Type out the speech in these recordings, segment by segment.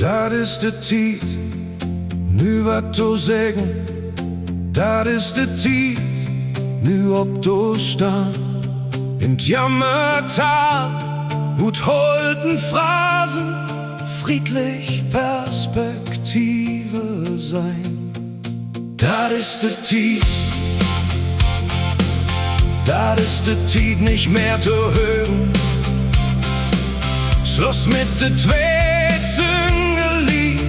Dat is de tijd, nu wat te zeggen. Dat is de tijd, nu op te staan. In het jammertaal, moet holden Phrasen friedlich Perspektive sein. Dat is de tijd, dat is de tijd nicht mehr zu hören. Schluss mit de twee Züngeli,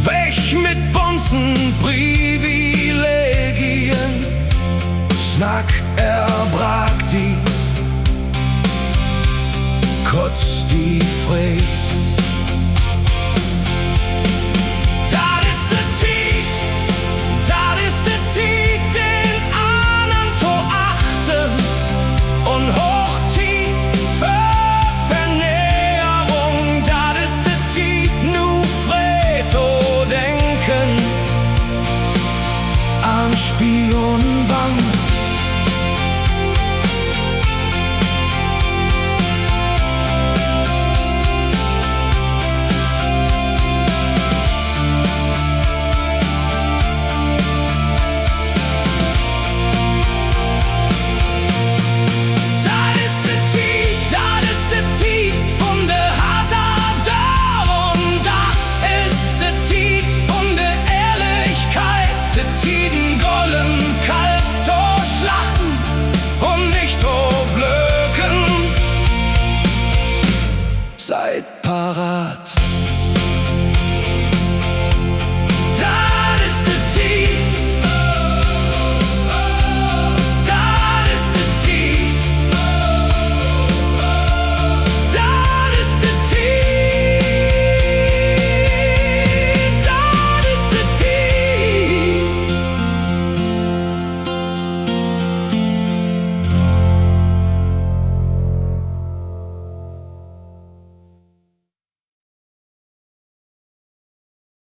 weg mit bonzen Privilegien. Snack erbragt die, kotzt die frei. Dat is de tijd, dat is de tijd, den anderen zu achten und hochtiet für Vernäherung. Dat is de tijd, nu Freto denken an Spionbank. Seid parat.